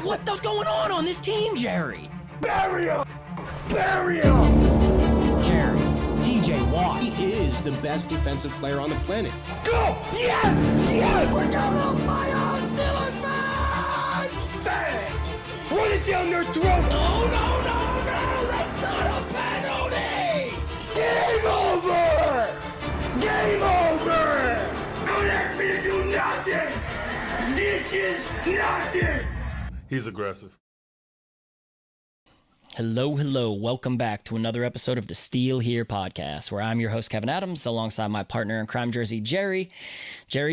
What the going on this team, Jerry? Bury him! Bury him! Jerry, TJ Watt. He is the best defensive player on the planet. Go! Yes! Yes! We're going to fire! Steelers fans! Bang! Run it down their throat! No! That's not a penalty! Game over! Game over! Don't ask me to do nothing! This is nothing! He's aggressive. Hello. Welcome back to another episode of the Steel Here podcast, where I'm your host, Kevin Adams, alongside my partner in crime jersey, Jerry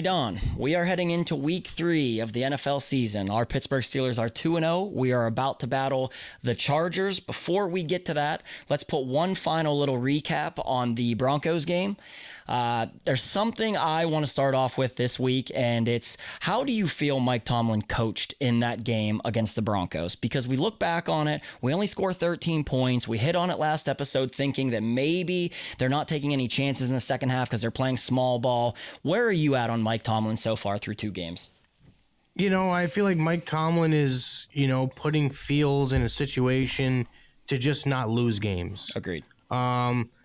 Don. We are heading into week 3 of the NFL season. Our Pittsburgh Steelers are 2-0. We are about to battle the Chargers. Before we get to that, let's put one final little recap on the Broncos game. There's something I want to start off with this week, and it's how do you feel Mike Tomlin coached in that game against the Broncos? Because we look back on it, we only score 13 points. We hit on it last episode thinking that maybe they're not taking any chances in the second half because they're playing small ball. Where are you at on Mike Tomlin so far through 2 games? You know, I feel like Mike Tomlin is, putting Fields in a situation to just not lose games. Agreed.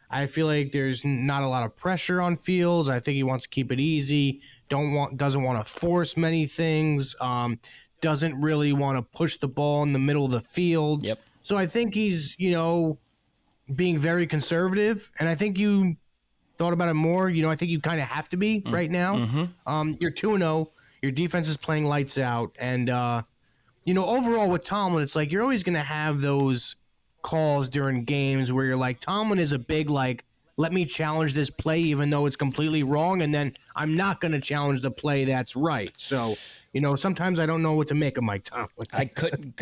I feel like there's not a lot of pressure on Fields. I think he wants to keep it easy. Doesn't want to force many things. Doesn't really want to push the ball in the middle of the field. Yep. So I think he's, being very conservative. And I think you thought about it more. I think you kind of have to be right now. Mm-hmm. You're 2-0. Your defense is playing lights out. And, overall with Tomlin, it's like you're always going to have those calls during games where you're like, Tomlin is a big, let me challenge this play even though it's completely wrong, and then I'm not going to challenge the play that's right. So, sometimes I don't know what to make of Mike Tomlin.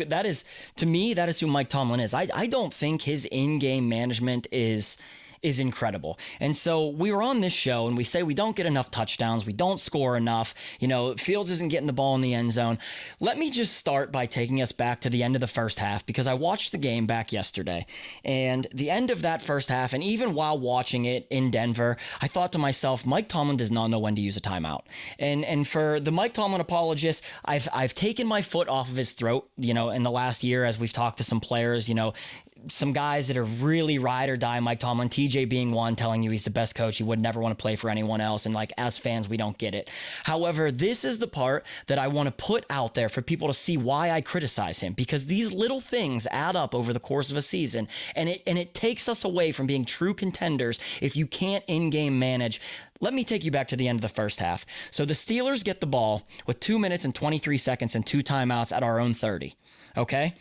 That is, to me, that is who Mike Tomlin is. I don't think his in-game management is incredible. And so we were on this show and we say we don't get enough touchdowns. We don't score enough. Fields isn't getting the ball in the end zone. Let me just start by taking us back to the end of the first half, because I watched the game back yesterday, and the end of that first half, and even while watching it in Denver, I thought to myself, Mike Tomlin does not know when to use a timeout. And for the Mike Tomlin apologists, I've taken my foot off of his throat, in the last year, as we've talked to some players, some guys that are really ride or die Mike Tomlin, TJ being one, telling you he's the best coach, he would never want to play for anyone else, and as fans, we don't get it. However, this is the part that I want to put out there for people to see why I criticize him, because these little things add up over the course of a season, and it takes us away from being true contenders if you can't in-game manage. Let me take you back to the end of the first half. So the Steelers get the ball with 2 minutes and 23 seconds and 2 timeouts at our own 30, okay?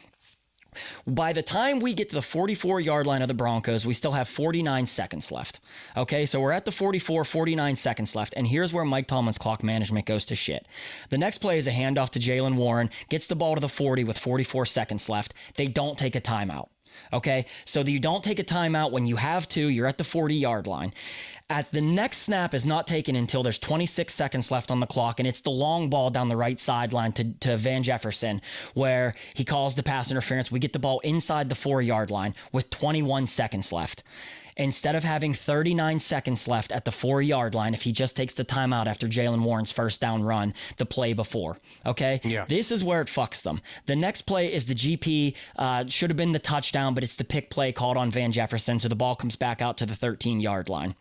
By the time we get to the 44-yard line of the Broncos, we still have 49 seconds left. Okay, so we're at the 49 seconds left, and here's where Mike Tomlin's clock management goes to shit. The next play is a handoff to Jaylen Warren, gets the ball to the 40 with 44 seconds left. They don't take a timeout. Okay, so you don't take a timeout when you have to. You're at the 40-yard line. At the next snap is not taken until there's 26 seconds left on the clock, and it's the long ball down the right sideline to Van Jefferson, where he calls the pass interference. We get the ball inside the 4-yard line with 21 seconds left. Instead of having 39 seconds left at the 4-yard line, if he just takes the timeout after Jaylen Warren's first down run the play before, okay? Yeah. This is where it fucks them. The next play is the GP, should have been the touchdown, but it's the pick play called on Van Jefferson, so the ball comes back out to the 13-yard line.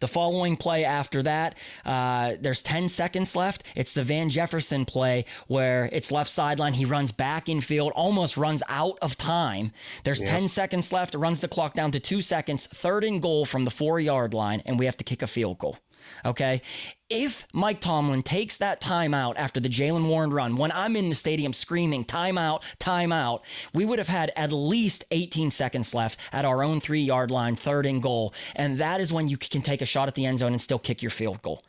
The following play after that, there's 10 seconds left. It's the Van Jefferson play where it's left sideline. He runs back in field, almost runs out of time. There's 10 seconds left. It runs the clock down to 2 seconds. 3rd and goal from the 4-yard line, and we have to kick a field goal. Okay? If Mike Tomlin takes that timeout after the Jaylen Warren run, when I'm in the stadium screaming, timeout, we would have had at least 18 seconds left at our own 3-yard line, 3rd and goal. And that is when you can take a shot at the end zone and still kick your field goal.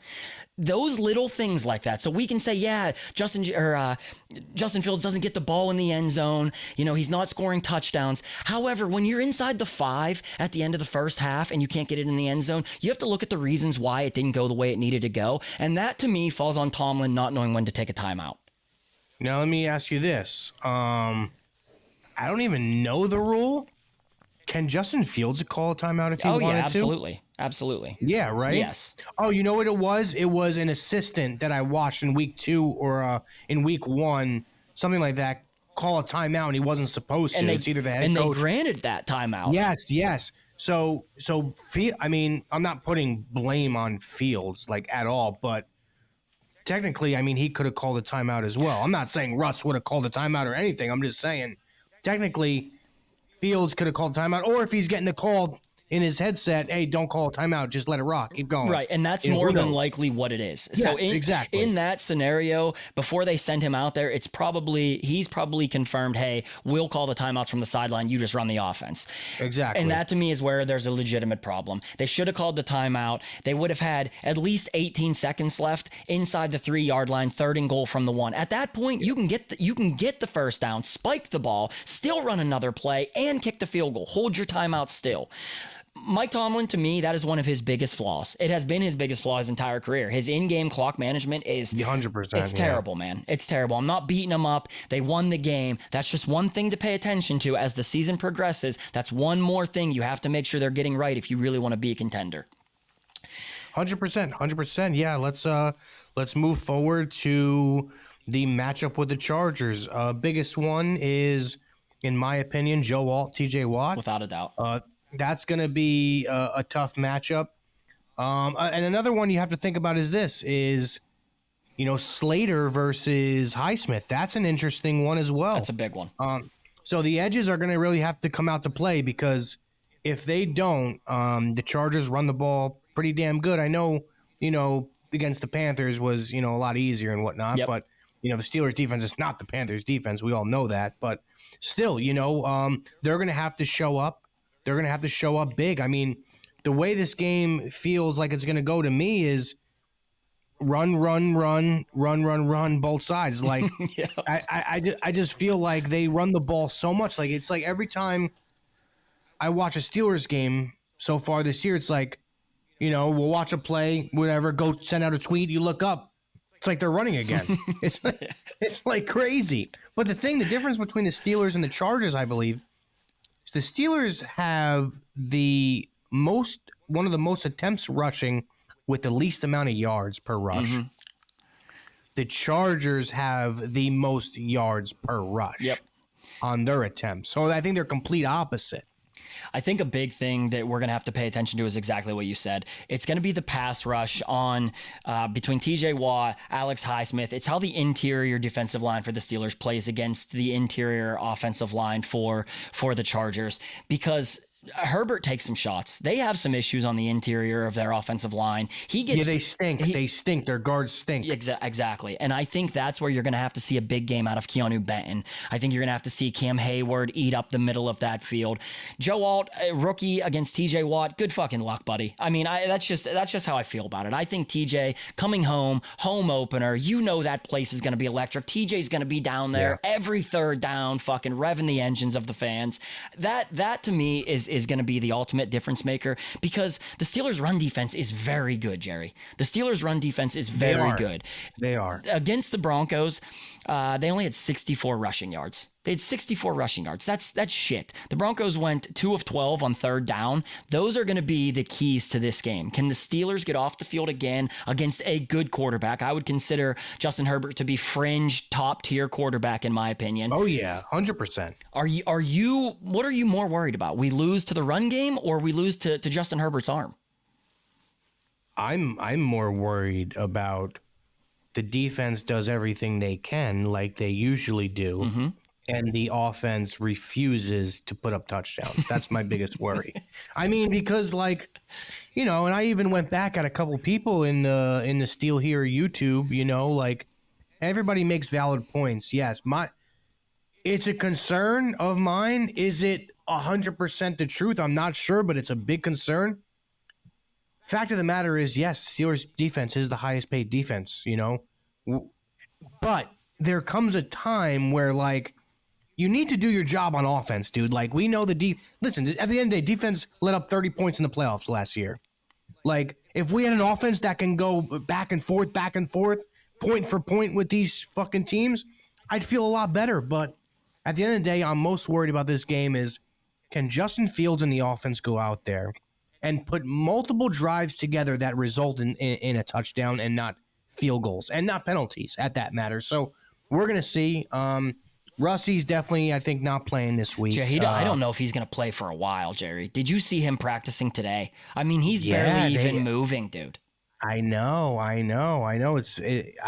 Those little things like that. So we can say, yeah, Justin Fields doesn't get the ball in the end zone. He's not scoring touchdowns. However, when you're inside the 5 at the end of the first half and you can't get it in the end zone, you have to look at the reasons why it didn't go the way it needed to go. And that, to me, falls on Tomlin not knowing when to take a timeout. Now, let me ask you this. I don't even know the rule. Can Justin Fields call a timeout if he wanted to? Oh, yeah, absolutely. Absolutely. Yeah, right? Yes. Oh, you know what it was? It was an assistant that I watched in week 2 or in week 1, something like that. call a timeout and he wasn't supposed to. It's either the head coach. They granted that timeout. Yes. So I mean, I'm not putting blame on Fields like at all, but technically, I mean, he could have called a timeout as well. I'm not saying Russ would have called a timeout or anything. I'm just saying, technically, Fields could have called a timeout, or if he's getting the call in his headset, hey, don't call a timeout, just let it rock, keep going. Right, and that's more than likely what it is. Yeah, so exactly. In that scenario, before they send him out there, he's probably confirmed, hey, we'll call the timeouts from the sideline, you just run the offense. Exactly. And that to me is where there's a legitimate problem. They should have called the timeout. They would have had at least 18 seconds left inside the 3-yard line, 3rd and goal from the 1. At that point, you can get the first down, spike the ball, still run another play, and kick the field goal. Hold your timeout still. Mike Tomlin, to me, that is one of his biggest flaws. It has been his biggest flaw his entire career. His in-game clock management is 100%. It's terrible, man. It's terrible. I'm not beating them up. They won the game. That's just one thing to pay attention to as the season progresses. That's one more thing you have to make sure they're getting right if you really want to be a contender. 100%. Yeah, let's move forward to the matchup with the Chargers. Biggest one is, in my opinion, Joe Alt, TJ Watt. Without a doubt. That's going to be a tough matchup. And another one you have to think about is Slater versus Highsmith. That's an interesting one as well. That's a big one. So the edges are going to really have to come out to play, because if they don't, the Chargers run the ball pretty damn good. I know, against the Panthers was, a lot easier and whatnot, yep. But, the Steelers defense is not the Panthers defense. We all know that. But still, they're going to have to show up. They're going to have to show up big. I mean, the way this game feels like it's going to go to me is run, both sides. Like, yeah. I just feel like they run the ball so much. Like, it's like every time I watch a Steelers game so far this year, it's like, we'll watch a play, whatever, go send out a tweet, you look up, it's like they're running again. It's like crazy. But the difference between the Steelers and the Chargers, I believe, the Steelers have one of the most attempts rushing with the least amount of yards per rush. Mm-hmm. The Chargers have the most yards per rush on their attempts. So I think they're complete opposite. I think a big thing that we're going to have to pay attention to is exactly what you said. It's going to be the pass rush on between TJ Watt, Alex Highsmith. It's how the interior defensive line for the Steelers plays against the interior offensive line for the Chargers, because Herbert takes some shots. They have some issues on the interior of their offensive line. They stink. They stink. Their guards stink. Exactly. And I think that's where you're going to have to see a big game out of Keanu Benton. I think you're going to have to see Cam Hayward eat up the middle of that field. Joe Alt, rookie against TJ Watt, good fucking luck, buddy. I mean, that's just how I feel about it. I think TJ coming home opener, that place is going to be electric. TJ's going to be down there every third down, fucking revving the engines of the fans. That to me is going to be the ultimate difference maker, because the Steelers' run defense is very good, Jerry. The Steelers' run defense is very good. They are. Against the Broncos, they only had 64 rushing yards. They had 64 rushing yards. That's shit. The Broncos went 2 of 12 on third down. Those are going to be the keys to this game. Can the Steelers get off the field again against a good quarterback? I would consider Justin Herbert to be fringe top tier quarterback in my opinion. Oh yeah, 100%. What are you more worried about? We lose to the run game, or we lose to Justin Herbert's arm? I'm more worried about the defense does everything they can like they usually do. Mm-hmm. And the offense refuses to put up touchdowns. That's my biggest worry. I mean, because and I even went back at a couple people in the Steel Here YouTube, everybody makes valid points. Yes, it's a concern of mine. Is it 100% the truth? I'm not sure, but it's a big concern. Fact of the matter is, yes, Steelers defense is the highest paid defense, but there comes a time where you need to do your job on offense, dude. We know listen, at the end of the day, defense let up 30 points in the playoffs last year. If we had an offense that can go back and forth, point for point with these fucking teams, I'd feel a lot better. But at the end of the day, I'm most worried about this game is, can Justin Fields and the offense go out there and put multiple drives together that result in a touchdown and not field goals and not penalties at that matter? So we're going to see. Rusty's definitely, I think, not playing this week. Jerry, I don't know if he's going to play for a while, Jerry. Did you see him practicing today? I mean, he's barely even moving, dude. I know. I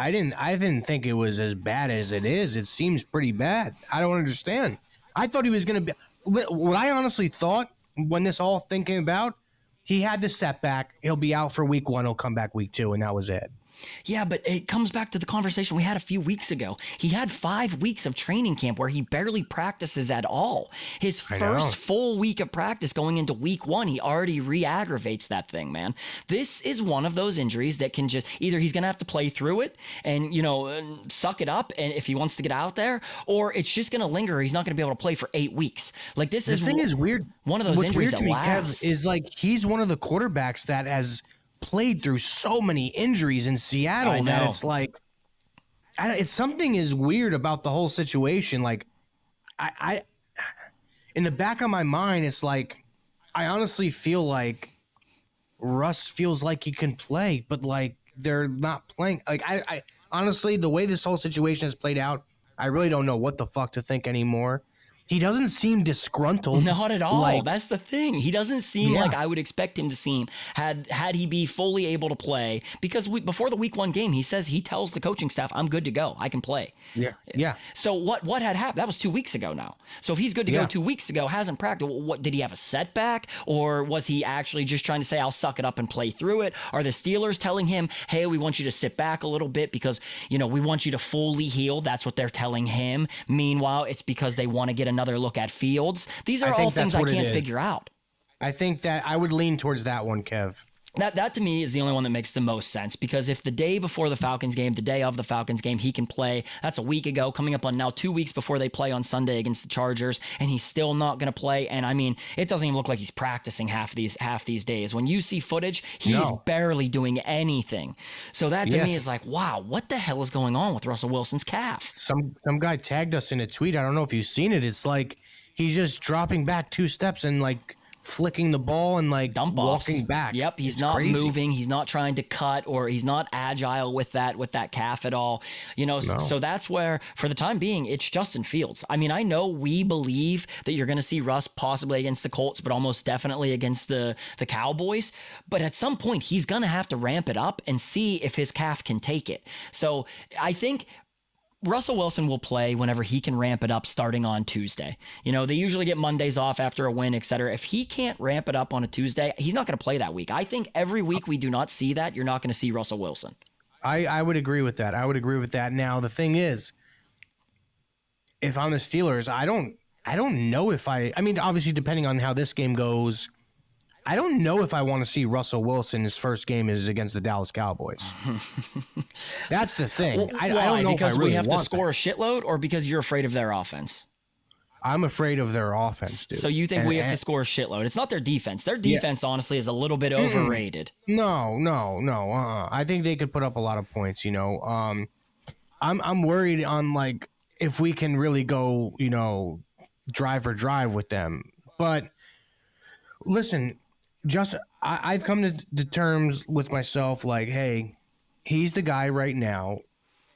didn't think it was as bad as it is. It seems pretty bad. I don't understand. I thought he was going to be. What I honestly thought when this all thing came about, he had the setback. He'll be out for week 1. He'll come back week 2, and that was it. Yeah, but it comes back to the conversation we had a few weeks ago. He had 5 weeks of training camp where he barely practices at all. His first full week of practice going into week 1, he already re-aggravates that thing, man. This is one of those injuries that can just either he's going to have to play through it and, suck it up and if he wants to get out there, or it's just going to linger. He's not going to be able to play for 8 weeks. Like this the thing is weird. One of those injuries that lasts. Kev, is like he's one of the quarterbacks that has played through so many injuries in Seattle that it's like it's something is weird about the whole situation. Like I in the back of my mind, it's like I honestly feel like Russ feels like he can play, but like they're not playing. Like I honestly, the way this whole situation has played out, I really don't know what the fuck to think anymore. He doesn't seem disgruntled. Not at all. That's the thing. He doesn't seem like I would expect him to seem had he be fully able to play. Because before the week 1 game, he tells the coaching staff, "I'm good to go. I can play." Yeah. So what had happened? That was 2 weeks ago now. So if he's good to go 2 weeks ago, hasn't practiced. What did he have a setback, or was he actually just trying to say, "I'll suck it up and play through it"? Are the Steelers telling him, "Hey, we want you to sit back a little bit because we want you to fully heal"? That's what they're telling him. Meanwhile, it's because they want to get another look at Fields. These are all things I can't figure out. I think that I would lean towards that one, Kev. That to me is the only one that makes the most sense, because if the day before the Falcons game, the day of the Falcons game, he can play, that's a week ago, coming up on now 2 weeks before they play on Sunday against the Chargers, and he's still not going to play. And I mean, it doesn't even look like he's practicing half these days. When you see footage, he's barely doing anything. So that to me is like, wow, what the hell is going on with Russell Wilson's calf? Some guy tagged us in a tweet. I don't know if you've seen it. It's like he's just dropping back 2 steps and like flicking the ball and like walking back. Yep, he's not moving. He's not trying to cut, or he's not agile with that calf at all. So that's where, for the time being, it's Justin Fields. I mean, I know we believe that you're going to see Russ possibly against the Colts, but almost definitely against the Cowboys. But at some point, he's going to have to ramp it up and see if his calf can take it. So I think Russell Wilson will play whenever he can ramp it up starting on Tuesday. They usually get Mondays off after a win, et cetera. If he can't ramp it up on a Tuesday, he's not going to play that week. I think every week we do not see that, you're not going to see Russell Wilson. I would agree with that. Now, the thing is, if I'm the Steelers, I don't know if I mean, obviously, depending on how this game goes, I don't know if I want to see Russell Wilson. His first game is against the Dallas Cowboys. That's the thing. Why? I don't know because if I really we have to want score a shitload, or because you're afraid of their offense? I'm afraid of their offense, dude. So you think we have to score a shitload? It's not their defense. Their defense, honestly, is a little bit overrated. No. I think they could put up a lot of points. I'm worried on like if we can really go, drive for drive with them. But listen. I've come to the terms with myself like, hey, he's the guy right now,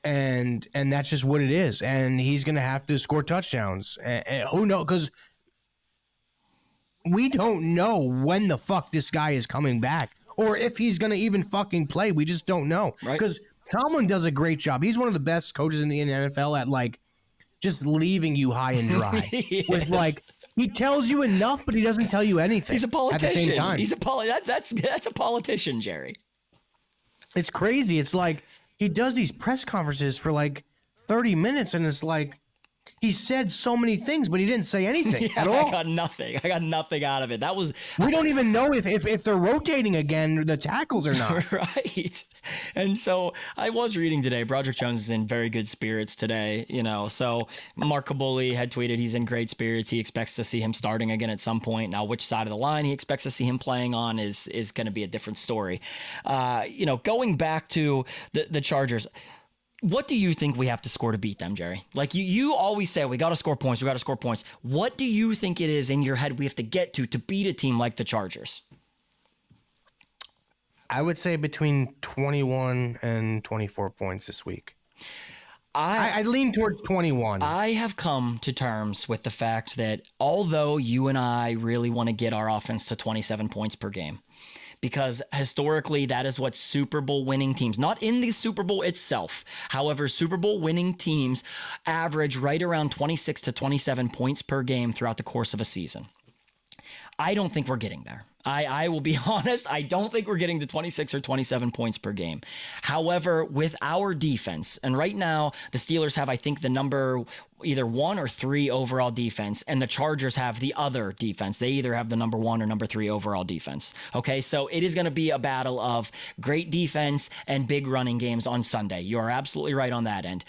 and that's just what it is, and he's gonna have to score touchdowns. And who knows? Because we don't know when the fuck this guy is coming back, or if he's gonna even fucking play. We just don't know. Because Tomlin does a great job. He's one of the best coaches in the NFL at like just leaving you high and dry with like. He tells you enough, but he doesn't tell you anything. He's a politician. At the same time. That's a politician, Jerry. It's crazy. It's like he does these press conferences for like 30 minutes, and it's like he said so many things, but he didn't say anything at all. I got nothing out of it. That was we don't even know if they're rotating again, the tackles or not. Right. And so I was reading today, Broderick Jones is in very good spirits today, so Mark Kabuli had tweeted he's in great spirits. He expects to see him starting again at some point. Now, which side of the line he expects to see him playing on is going to be a different story. Going back to the Chargers, what do you think we have to score to beat them, Jerry? Like you always say, we got to score points. What do you think it is in your head we have to get to beat a team like the Chargers? I would say between 21 and 24 points this week. I lean towards 21. I have come to terms with the fact that although you and I really want to get our offense to 27 points per game, because historically that is what Super Bowl winning teams, not in the Super Bowl itself, however, Super Bowl winning teams average right around 26 to 27 points per game throughout the course of a season. I don't think we're getting there. I will be honest, I don't think we're getting to 26 or 27 points per game. However, with our defense, and right now the Steelers have, I think, the number either 1 or 3 overall defense, and the Chargers have the other defense. They either have the number 1 or number 3 overall defense. Okay, so it is going to be a battle of great defense and big running games on Sunday. You are absolutely right on that end.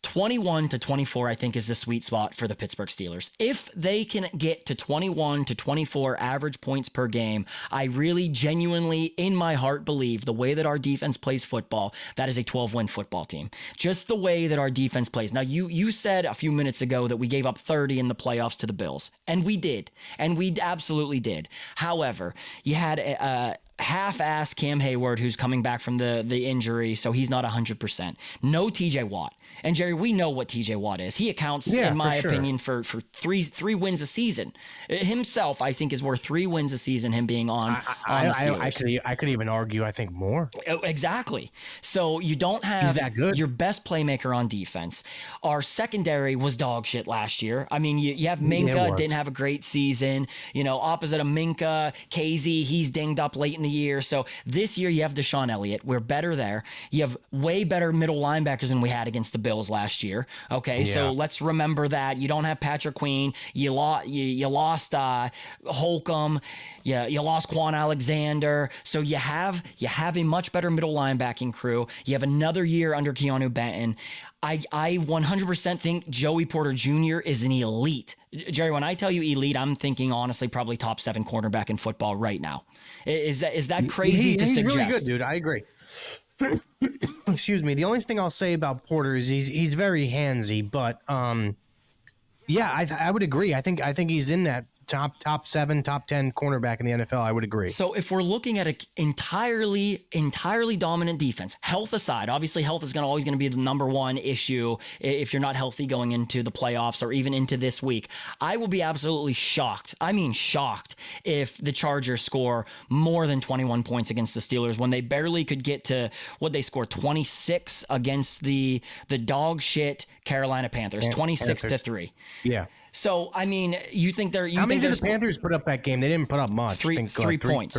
21 to 24, I think, is the sweet spot for the Pittsburgh Steelers. If they can get to 21 to 24 average points per game, I really genuinely, in my heart, believe the way that our defense plays football, that is a 12-win football team. Just the way that our defense plays. Now, you said a few minutes ago that we gave up 30 in the playoffs to the Bills, and we did. And we absolutely did. However, you had a half-ass Cam Hayward who's coming back from the injury, so he's not 100%. No TJ Watt. And Jerry, we know what TJ Watt is. He accounts, in my opinion, for three wins a season. Himself, I think, is worth 3 wins a season, him being on the Steelers. I could even argue, I think, more. Exactly. So you don't have that good. Your best playmaker on defense. Our secondary was dog shit last year. I mean, you have Minka, didn't have a great season. Opposite of Minka, KZ, he's dinged up late in the year. So this year you have Deshaun Elliott. We're better there. You have way better middle linebackers than we had against the Bills last year. Okay, so let's remember that. You don't have Patrick Queen. You lost Holcomb. You lost Quan Alexander. So you have a much better middle linebacking crew. You have another year under Keanu Benton. I 100% think Joey Porter Jr. is an elite. Jerry, when I tell you elite, I'm thinking honestly probably top 7 cornerback in football right now. Is that crazy to he's suggest? He's really good, dude. I agree. Excuse me. The only thing I'll say about Porter is he's very handsy, but yeah, I would agree. I think he's in that top 7, top 10 cornerback in the NFL. I would agree. So if we're looking at an entirely dominant defense, health aside, obviously health is always going to be the number one issue if you're not healthy going into the playoffs or even into this week. I will be absolutely shocked. I mean shocked if the Chargers score more than 21 points against the Steelers when they barely could get to what they score 26 against the dog shit Carolina Panthers, 26-3. Yeah. So, I mean, you think they're... How many did the Panthers put up that game? They didn't put up much. 3 points.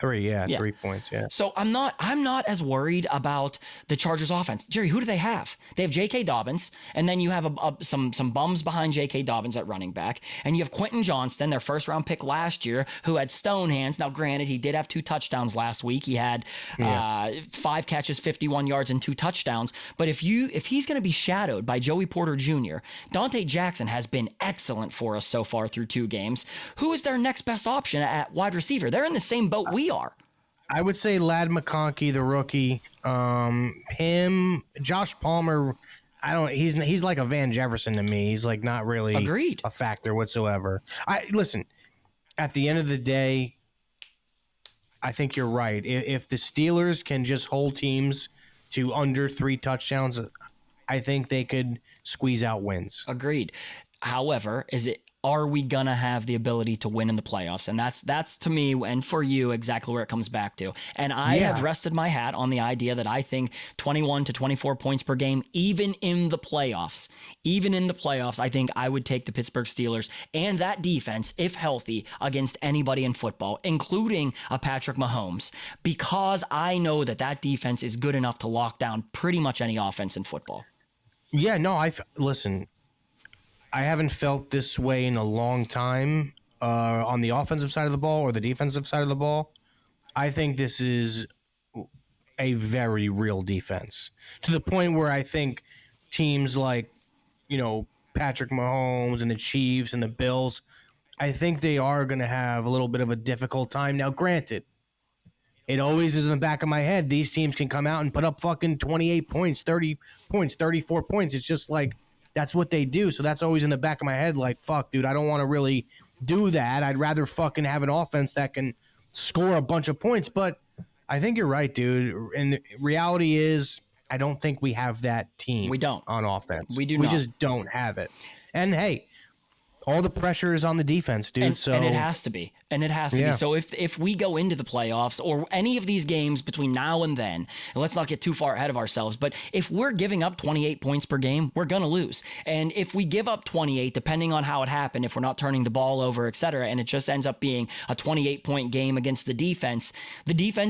3, yeah, 3 points, yeah. So I'm not as worried about the Chargers offense. Jerry, who do they have? They have J.K. Dobbins, and then you have some bums behind J.K. Dobbins at running back, and you have Quentin Johnston, their first-round pick last year, who had stone hands. Now, granted, he did have 2 touchdowns last week. He had 5 catches, 51 yards, and 2 touchdowns. But if he's going to be shadowed by Joey Porter Jr., Dante Jackson has been excellent for us so far through 2 games. Who is their next best option at wide receiver? They're in the same boat we are. I would say Ladd McConkey, the rookie. Him, Josh Palmer. He's like a Van Jefferson to me. He's like not really a factor whatsoever. Listen. At the end of the day, I think you're right. If the Steelers can just hold teams to under 3 touchdowns, I think they could squeeze out wins. Agreed. However, are we gonna have the ability to win in the playoffs? And that's to me and for you exactly where it comes back to. And I have rested my hat on the idea that I think 21 to 24 points per game, even in the playoffs, I think I would take the Pittsburgh Steelers and that defense, if healthy, against anybody in football, including a Patrick Mahomes, because I know that defense is good enough to lock down pretty much any offense in football. Yeah, no, listen. I haven't felt this way in a long time on the offensive side of the ball or the defensive side of the ball. I think this is a very real defense to the point where I think teams like, Patrick Mahomes and the Chiefs and the Bills, I think they are going to have a little bit of a difficult time. Now, granted, it always is in the back of my head. These teams can come out and put up fucking 28 points, 30 points, 34 points. It's just like, that's what they do. So that's always in the back of my head. Like, fuck, dude, I don't want to really do that. I'd rather fucking have an offense that can score a bunch of points. But I think you're right, dude. And the reality is I don't think we have that team. We don't. On offense. We do We not. just don't have it. And hey, all the pressure is on the defense, dude. And it has to be. And it has to be. So if we go into the playoffs or any of these games between now and then, and let's not get too far ahead of ourselves, but if we're giving up 28 points per game, we're going to lose. And if we give up 28, depending on how it happened, if we're not turning the ball over, et cetera, and it just ends up being a 28-point game against the defense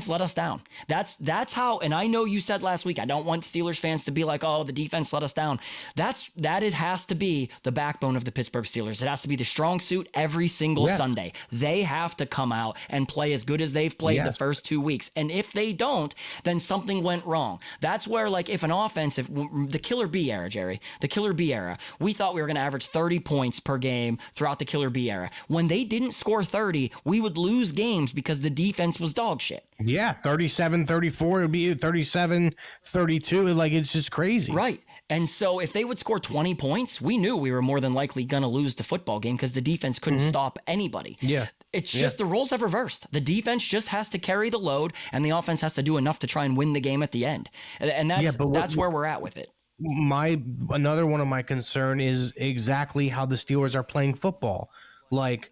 let us down. That's how, and I know you said last week, I don't want Steelers fans to be like, oh, the defense let us down. That has to be the backbone of the Pittsburgh Steelers. It has to be the strong suit every single Sunday. They have to come out and play as good as they've played the first 2 weeks. And if they don't, then something went wrong. That's where, like, if an offense, if the Killer B era, Jerry, the Killer B era, we thought we were going to average 30 points per game throughout the Killer B era. When they didn't score 30, we would lose games because the defense was dog shit. Yeah, 37-34, it would be 37-32. Like, it's just crazy. Right. And so if they would score 20 points, we knew we were more than likely going to lose the football game because the defense couldn't stop anybody. Yeah. It's just the roles have reversed. The defense just has to carry the load, and the offense has to do enough to try and win the game at the end. And that's where we're at with it. Another one of my concern is exactly how the Steelers are playing football. Like,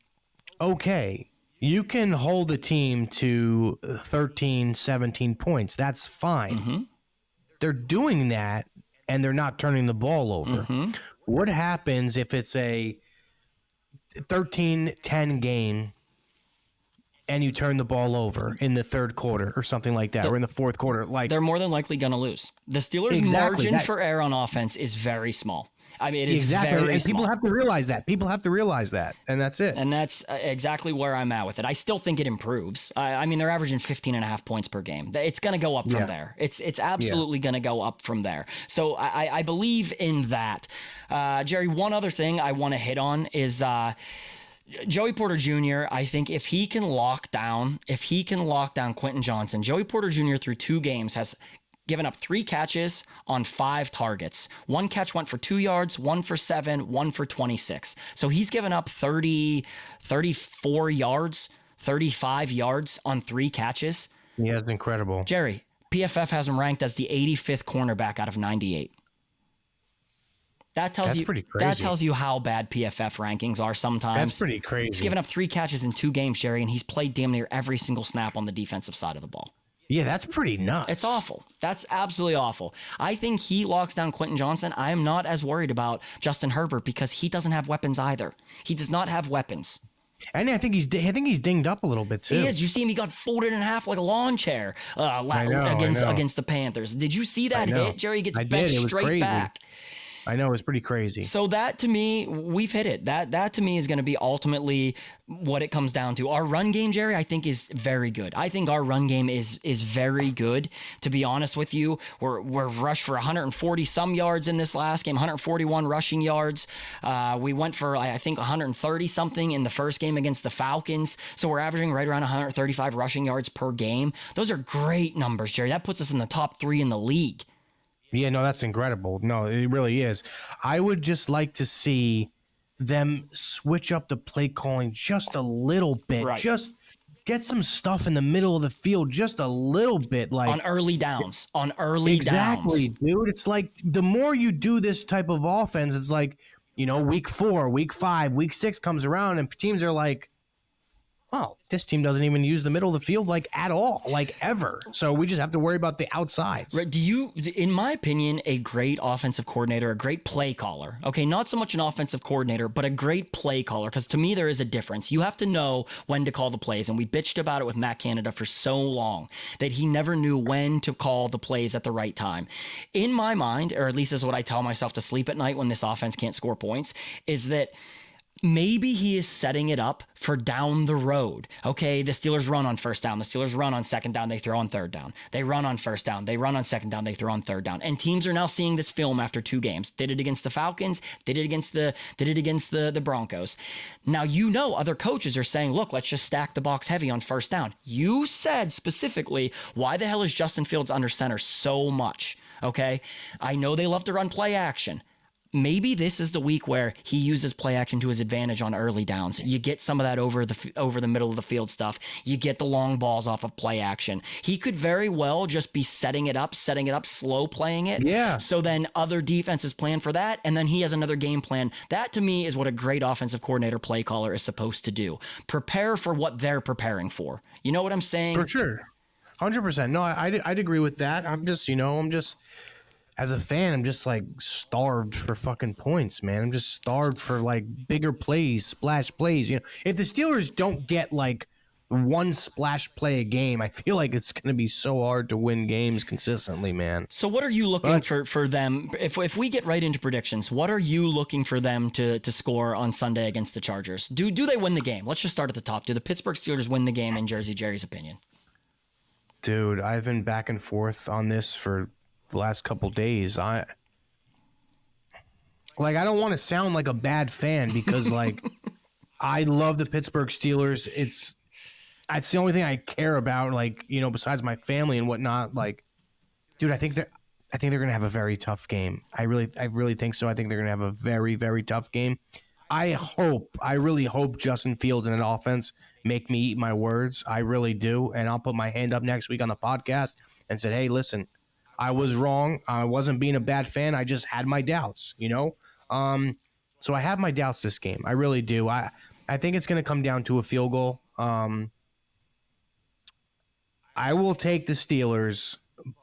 okay, you can hold a team to 13, 17 points. That's fine. They're doing that, and they're not turning the ball over. What happens if it's a 13-10 game and you turn the ball over in the third quarter or something like that, or in the fourth quarter? Like, they're more than likely going to lose. The Steelers' margin for error on offense is very small. I mean, it is very small. People have to realize that. People have to realize that, and that's it. And that's exactly where I'm at with it. I still think it improves. I mean, they're averaging 15.5 points per game. It's going to go up from there. It's absolutely going to go up from there. So I believe in that. Jerry, one other thing I want to hit on is Joey Porter Jr., I think if he can lock down Quentin Johnson, Joey Porter Jr. through 2 games has given up 3 catches on 5 targets. 1 catch went for 2 yards, 1 for 7, 1 for 26. So he's given up 34 yards, 35 yards on 3 catches. Yeah, it's incredible. Jerry, PFF has him ranked as the 85th cornerback out of 98. That tells you how bad PFF rankings are sometimes. That's pretty crazy. He's given up 3 catches in 2 games, Jerry, and he's played damn near every single snap on the defensive side of the ball. Yeah, that's pretty nuts. It's awful. That's absolutely awful. I think he locks down Quentin Johnson. I am not as worried about Justin Herbert because he doesn't have weapons either. He does not have weapons. And I think he's dinged up a little bit too. He is. You see him? He got folded in half like a lawn chair against the Panthers. Did you see that hit? Jerry gets bent straight back. I know, it's pretty crazy. So that, to me, we've hit it. That to me is going to be ultimately what it comes down to. Our run game, Jerry, I think is very good. I think our run game is very good. To be honest with you, we're rushed for 140 some yards in this last game, 141 rushing yards. We went for I think 130 something in the first game against the Falcons. So we're averaging right around 135 rushing yards per game. Those are great numbers, Jerry. That puts us in the top 3 in the league. Yeah, no, that's incredible. No, it really is. I would just like to see them switch up the play calling just a little bit. Right. Just get some stuff in the middle of the field just a little bit. Like on early downs. Exactly, dude. It's like the more you do this type of offense, it's like, week 4, week 5, week 6 comes around and teams are like, oh, this team doesn't even use the middle of the field like at all, like ever. So we just have to worry about the outsides. Right. Do you, in my opinion, a great offensive coordinator, a great play caller, okay, not so much an offensive coordinator, but a great play caller, because to me there is a difference. You have to know when to call the plays, and we bitched about it with Matt Canada for so long that he never knew when to call the plays at the right time. In my mind, or at least is what I tell myself to sleep at night when this offense can't score points, is that maybe he is setting it up for down the road. Okay, the Steelers run on first down. The Steelers run on second down. They throw on third down. They run on first down. They run on second down. They throw on third down. And teams are now seeing this film after 2 games. Did it against the Falcons. Did it against the Broncos. Now, other coaches are saying, look, let's just stack the box heavy on first down. You said specifically, why the hell is Justin Fields under center so much? Okay, I know they love to run play action. maybe this is the week where he uses play action to his advantage on early downs. You get some of that over the middle of the field stuff. You get the long balls off of play action. He could very well just be setting it up, slow playing it. Yeah. So then other defenses plan for that, and then he has another game plan. That to me is what a great offensive coordinator play caller is supposed to do. Prepare for what they're preparing for. You know what I'm saying? For sure. 100%. No, I'd agree with that. I'm just as a fan, I'm just like starved for fucking points, man. I'm just starved for like bigger plays, splash plays. If the Steelers don't get like one splash play a game, I feel like it's going to be so hard to win games consistently, man. So what are you looking for them? If we get right into predictions, what are you looking for them to score on Sunday against the Chargers? Do they win the game? Let's just start at the top. Do the Pittsburgh Steelers win the game in Jersey Jerry's opinion? Dude, I've been back and forth on this for the last couple days. I don't want to sound like a bad fan because like I love the Pittsburgh Steelers. That's the only thing I care about, like, besides my family and whatnot. Like, dude, I think they're gonna have a very tough game. I really think so. I think they're gonna have a very, very tough game. I really hope Justin Fields and an offense make me eat my words. I really do. And I'll put my hand up next week on the podcast and said, hey, listen, I was wrong. I wasn't being a bad fan. I just had my doubts, So I have my doubts this game. I really do. I think it's going to come down to a field goal. I will take the Steelers,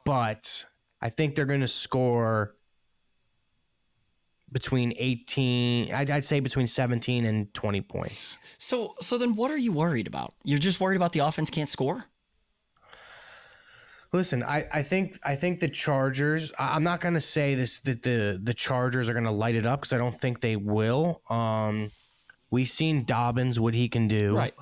but I think they're going to score between 18, I'd say between 17 and 20 points. So then what are you worried about? You're just worried about the offense can't score? Listen, I think the Chargers, I'm not going to say this that the Chargers are going to light it up because I don't think they will. We've seen Dobbins, what he can do. Right.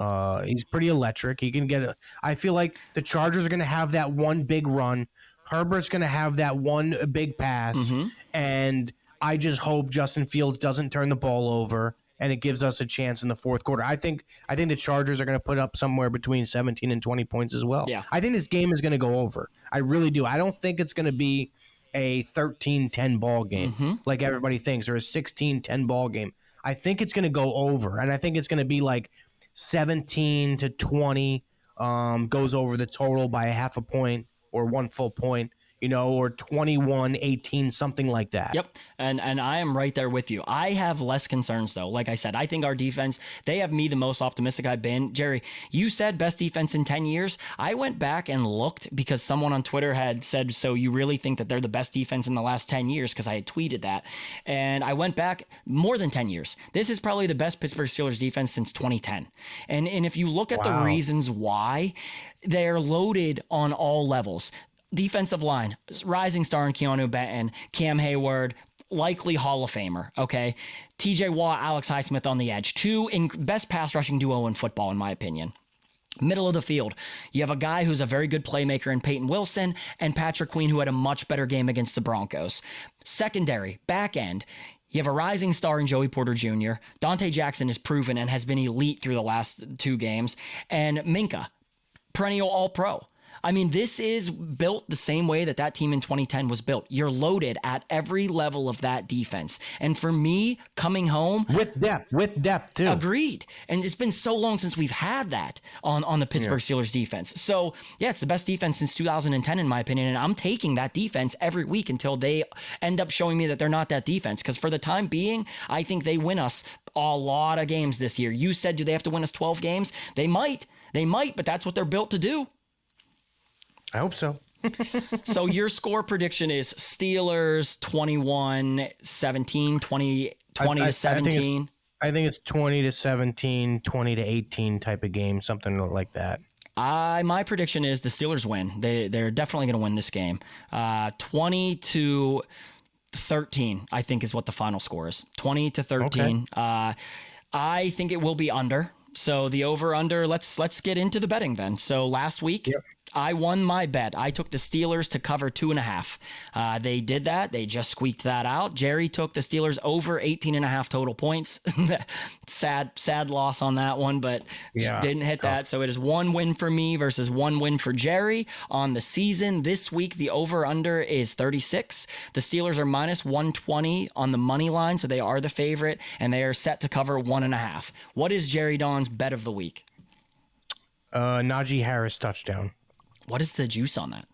He's pretty electric. He can get I feel like the Chargers are going to have that one big run. Herbert's going to have that one big pass. Mm-hmm. And I just hope Justin Fields doesn't turn the ball over and it gives us a chance in the fourth quarter. I think the Chargers are going to put up somewhere between 17 and 20 points as well. Yeah. I think this game is going to go over. I really do. I don't think it's going to be a 13-10 ball game like everybody thinks, or a 16-10 ball game. I think it's going to go over, and I think it's going to be like 17 to 20 goes over the total by a half a point or one full point. Or 21-18, something like that. Yep, and I am right there with you. I have less concerns, though. Like I said, I think our defense, they have me the most optimistic I've been. Jerry, you said best defense in 10 years. I went back and looked because someone on Twitter had said, so you really think that they're the best defense in the last 10 years? Because I had tweeted that. And I went back more than 10 years. This is probably the best Pittsburgh Steelers defense since 2010. And if you look at the reasons why, they're loaded on all levels. Defensive line, rising star in Keanu Benton, Cam Hayward, likely Hall of Famer, okay? TJ Watt, Alex Highsmith on the edge. Two best pass rushing duo in football, in my opinion. Middle of the field, you have a guy who's a very good playmaker in Peyton Wilson and Patrick Queen, who had a much better game against the Broncos. Secondary, back end, you have a rising star in Joey Porter Jr. Dante Jackson is proven and has been elite through the last two games. And Minka, perennial All-Pro. I mean, this is built the same way that team in 2010 was built. You're loaded at every level of that defense. And for me, coming home... With depth too. Agreed. And it's been so long since we've had that on the Pittsburgh Steelers defense. So, yeah, it's the best defense since 2010, in my opinion. And I'm taking that defense every week until they end up showing me that they're not that defense. Because for the time being, I think they win us a lot of games this year. You said, do they have to win us 12 games? They might, but that's what they're built to do. I hope so. So your score prediction is Steelers 21-17, 20 to 17. I think it's 20 to 17, 20 to 18 type of game, something like that. My prediction is the Steelers win. They're definitely going to win this game. 20 to 13, I think, is what the final score is. 20 to 13. Okay. I think it will be under. So the over-under, let's get into the betting then. So last week, I won my bet. I took the Steelers to cover 2.5. They did that. They just squeaked that out. Jerry took the Steelers over 18.5 total points. sad loss on that one, but didn't hit that. So it is 1 win for me versus 1 win for Jerry on the season. This week, the over-under is 36. The Steelers are minus 120 on the money line, so they are the favorite, and they are set to cover 1.5. What is Jerry Don's bet of the week? Najee Harris touchdown. What is the juice on that?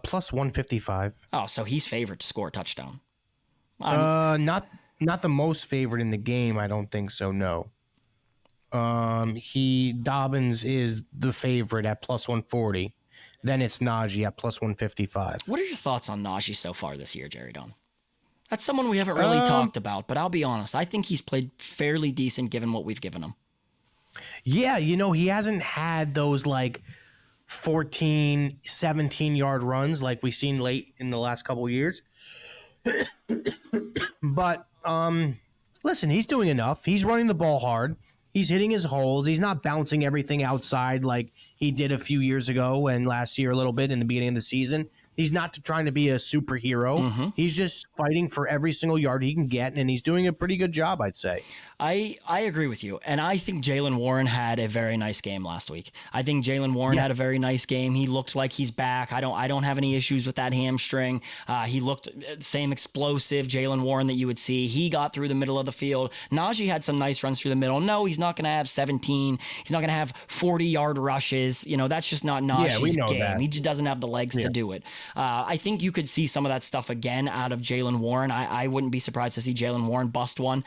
Plus 155. Oh, so he's favored to score a touchdown. Not the most favorite in the game. I don't think so. No. Dobbins is the favorite at plus 140. Then it's Najee at plus 155. What are your thoughts on Najee so far this year, Jerry Don? That's someone we haven't really talked about, but I'll be honest. I think he's played fairly decent given what we've given him. Yeah, he hasn't had those like 14, 17-yard runs like we've seen late in the last couple of years. But listen, he's doing enough. He's running the ball hard. He's hitting his holes. He's not bouncing everything outside like he did a few years ago and last year a little bit in the beginning of the season. He's not trying to be a superhero. Mm-hmm. He's just fighting for every single yard he can get, and he's doing a pretty good job, I'd say. I agree with you, and I think Jaylen Warren had a very nice game last week. I think Jaylen Warren had a very nice game. He looked like he's back. I don't have any issues with that hamstring. He looked same explosive Jaylen Warren that you would see. He got through the middle of the field. Najee had some nice runs through the middle. No, he's not going to have 17. He's not going to have 40-yard rushes. That's just not Najee's game. That. He just doesn't have the legs to do it. I think you could see some of that stuff again out of Jaylen Warren. I wouldn't be surprised to see Jaylen Warren bust one.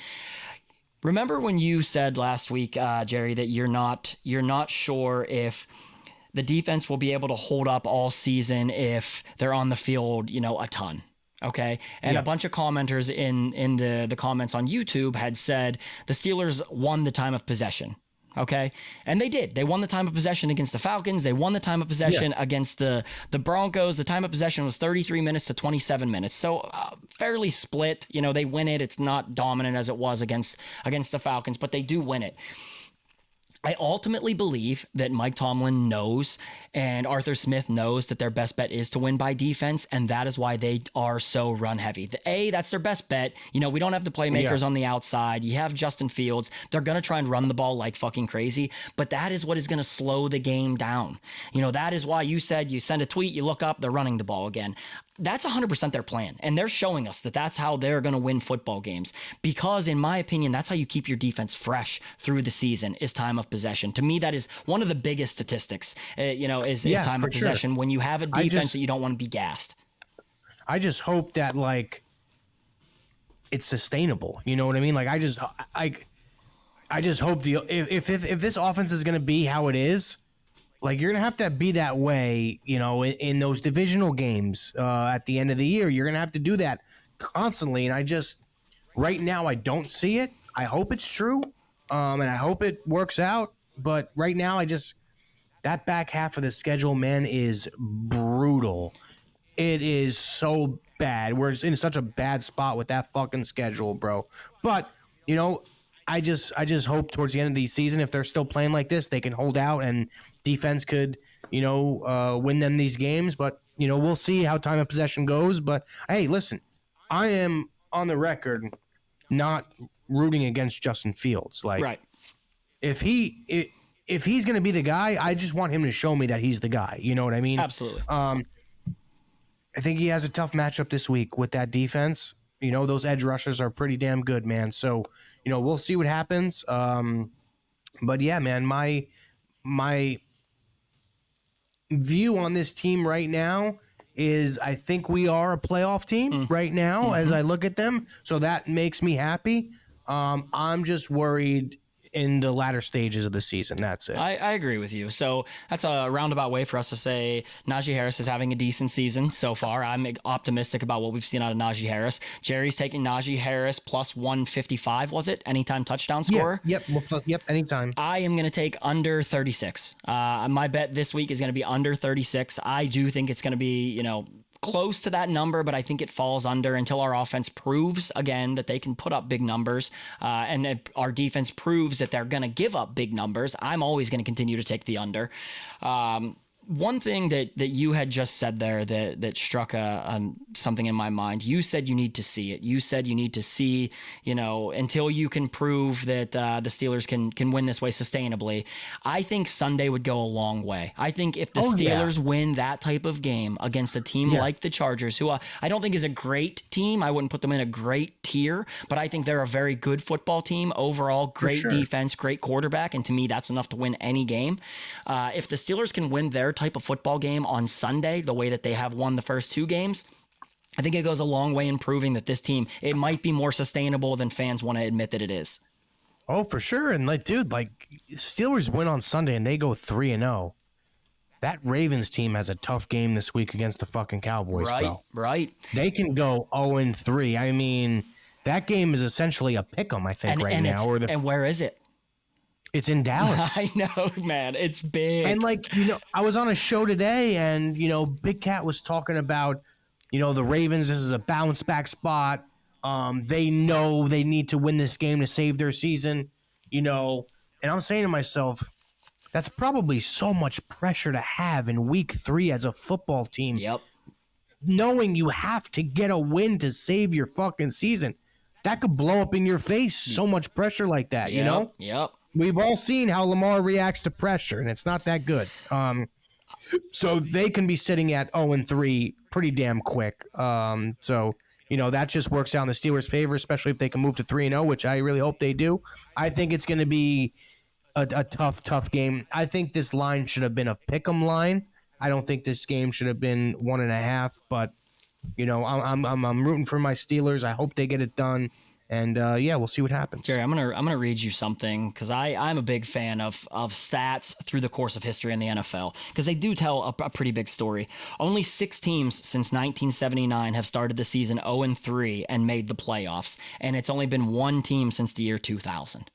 Remember when you said last week, Jerry, that you're not sure if the defense will be able to hold up all season if they're on the field, a ton. Okay. And a bunch of commenters in the comments on YouTube had said the Steelers won the time of possession. Okay. And they did. They won the time of possession against the Falcons. They won the time of possession against the Broncos. The time of possession was 33 minutes to 27 minutes. So fairly split. They win it. It's not dominant as it was against the Falcons, but they do win it. I ultimately believe that Mike Tomlin knows and Arthur Smith knows that their best bet is to win by defense, and that is why they are so run heavy. That's their best bet. We don't have the playmakers on the outside. You have Justin Fields. They're going to try and run the ball like fucking crazy, but that is what is going to slow the game down. That is why you said you send a tweet, you look up, they're running the ball again. That's 100% their plan, and they're showing us that that's how they're going to win football games because, in my opinion, that's how you keep your defense fresh through the season is time of possession. To me, that is one of the biggest statistics, is time of possession when you have a defense that you don't want to be gassed. I just hope that, it's sustainable. You know what I mean? I just hope if this offense is going to be how it is, you're going to have to be that way, in those divisional games at the end of the year. You're going to have to do that constantly. And right now, I don't see it. I hope it's true. And I hope it works out. But right now, that back half of the schedule, man, is brutal. It is so bad. We're in such a bad spot with that fucking schedule, bro. But, I just hope towards the end of the season, if they're still playing like this, they can hold out and defense could, win them these games. But, we'll see how time of possession goes. But, hey, listen, I am on the record not rooting against Justin Fields. Right. If he's going to be the guy, I just want him to show me that he's the guy. You know what I mean? Absolutely. I think he has a tough matchup this week with that defense. Those edge rushers are pretty damn good, man. So, we'll see what happens. But yeah, man, my view on this team right now is I think we are a playoff team right now as I look at them. So that makes me happy. I'm just worried in the latter stages of the season. That's it. I agree with you. So that's a roundabout way for us to say Najee Harris is having a decent season so far. I'm optimistic about what we've seen out of Najee Harris. Jerry's taking Najee Harris plus 155, was it? Anytime touchdown scorer? Yep, anytime. I am going to take under 36. My bet this week is going to be under 36. I do think it's going to be, close to that number, but I think it falls under until our offense proves again that they can put up big numbers, and our defense proves that they're going to give up big numbers. I'm always going to continue to take the under. one thing that you had just said there that struck something in my mind. You said you need to see it. You said you need to see, until you can prove that the Steelers can win this way sustainably. I think Sunday would go a long way. I think if the Steelers win that type of game against a team like the Chargers, who I don't think is a great team, I wouldn't put them in a great tier, but I think they're a very good football team overall. Great defense, great quarterback, and to me, that's enough to win any game. If the Steelers can win their type of football game on Sunday, the way that they have won the first two games, I think it goes a long way in proving that this team, it might be more sustainable than fans want to admit that it is. Oh, for sure. And Steelers win on Sunday and they go 3-0. That Ravens team has a tough game this week against the fucking Cowboys, bro. Right. They can go 0-3. I mean, that game is essentially a pick'em, I think, now. And where is it? It's in Dallas. I know, man. It's big. And I was on a show today and, Big Cat was talking about, the Ravens, this is a bounce back spot. They know they need to win this game to save their season, and I'm saying to myself, that's probably so much pressure to have in week 3 as a football team. Yep. Knowing you have to get a win to save your fucking season. That could blow up in your face. So much pressure like that, Yep. We've all seen how Lamar reacts to pressure, and it's not that good. So they can be sitting at 0-3 pretty damn quick. That just works out in the Steelers' favor, especially if they can move to 3-0, which I really hope they do. I think it's going to be a tough game. I think this line should have been a pick'em line. I don't think this game should have been 1.5, but I'm rooting for my Steelers. I hope they get it done. And we'll see what happens. Jerry, I'm gonna read you something because I'm a big fan of stats through the course of history in the NFL because they do tell a pretty big story. Only 6 teams since 1979 have started the season 0-3 and made the playoffs, and it's only been 1 team since the year 2000.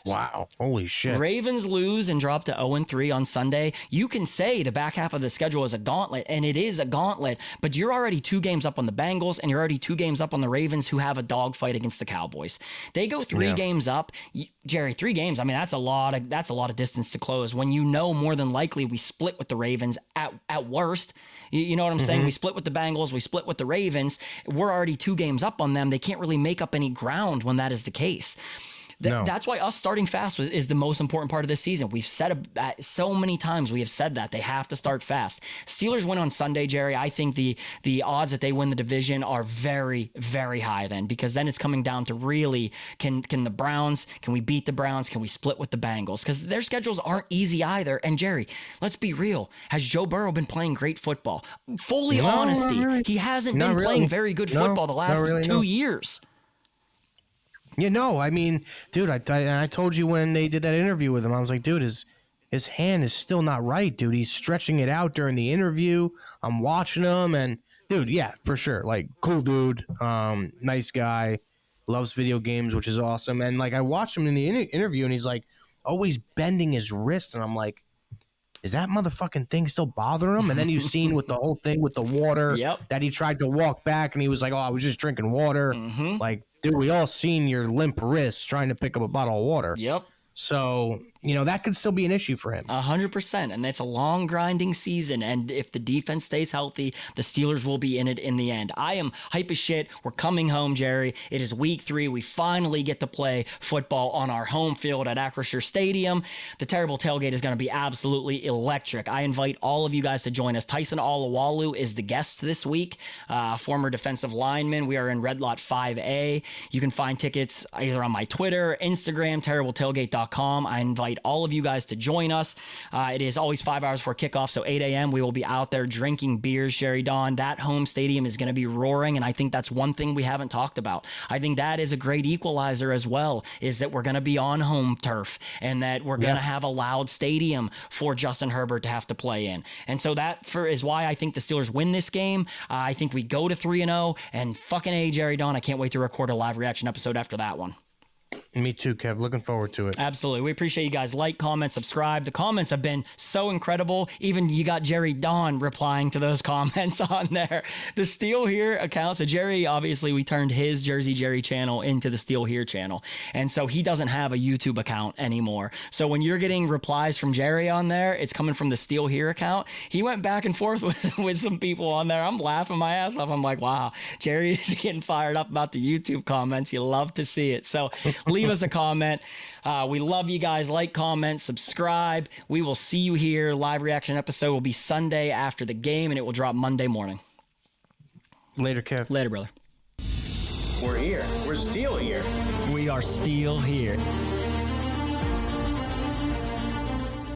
Wow. Holy shit. Ravens lose and drop to 0-3 on Sunday. You can say the back half of the schedule is a gauntlet, and it is a gauntlet, but you're already 2 games up on the Bengals, and you're already 2 games up on the Ravens, who have a dogfight against the Cowboys. They go 3 games up. Jerry, 3 games, I mean, that's a lot of distance to close when more than likely we split with the Ravens at worst. You know what I'm saying? We split with the Bengals. We split with the Ravens. We're already 2 games up on them. They can't really make up any ground when that is the case. That's why us starting fast is the most important part of this season. We've said that so many times. We have said that they have to start fast. Steelers win on Sunday, Jerry. I think the odds that they win the division are very, very high then, because then it's coming down to really can the Browns, can we beat the Browns? Can we split with the Bengals? Because their schedules aren't easy either. And Jerry, let's be real. Has Joe Burrow been playing great football? Fully honesty, really. He hasn't been playing very good football the last 2 years. I mean, dude, I told you when they did that interview with him, I was like, dude, his hand is still not right, dude. He's stretching it out during the interview. I'm watching him, and dude, yeah, for sure, like, cool dude, nice guy, loves video games, which is awesome. And I watched him in the interview, and he's like always bending his wrist, and I'm like, is that motherfucking thing still bothering him? And then you've seen with the whole thing with the water that he tried to walk back, and he was like, oh, I was just drinking water. Like, dude, we all seen your limp wrists trying to pick up a bottle of water. Yep. So, that could still be an issue for him. 100%. And it's a long grinding season. And if the defense stays healthy, the Steelers will be in it in the end. I am hype as shit. We're coming home, Jerry. It is week 3. We finally get to play football on our home field at Acrisure Stadium. The Terrible Tailgate is going to be absolutely electric. I invite all of you guys to join us. Tyson Aluwalu is the guest this week, former defensive lineman. We are in Red Lot 5A. You can find tickets either on my Twitter, Instagram, terribletailgate.com. I invite all of you guys to join us. It is always 5 hours before kickoff, so 8 a.m. we will be out there drinking beers, Jerry Don. That home stadium is going to be roaring, and I think that's one thing we haven't talked about. I think that is a great equalizer as well, is that we're going to be on home turf and that we're going to have a loud stadium for Justin Herbert to have to play in. And so is why I think the Steelers win this game. I think we go to 3-0, and fucking A, Jerry Don, I can't wait to record a live reaction episode after that one. Me too, Kev. Looking forward to it. Absolutely. We appreciate you guys. Like, comment, subscribe. The comments have been so incredible. Even you got Jerry Don replying to those comments on there. The Steel Here account. So Jerry, obviously, we turned his Jersey Jerry channel into the Steel Here channel. And so he doesn't have a YouTube account anymore. So when you're getting replies from Jerry on there, it's coming from the Steel Here account. He went back and forth with some people on there. I'm laughing my ass off. I'm like, wow, Jerry's getting fired up about the YouTube comments. You love to see it. So leave us a comment. We love you guys. Like, comment, subscribe. We will see you here. Live reaction episode will be Sunday after the game, and it will drop Monday morning. Later, Kev. Later, brother. We're here. We're still here. We are still here.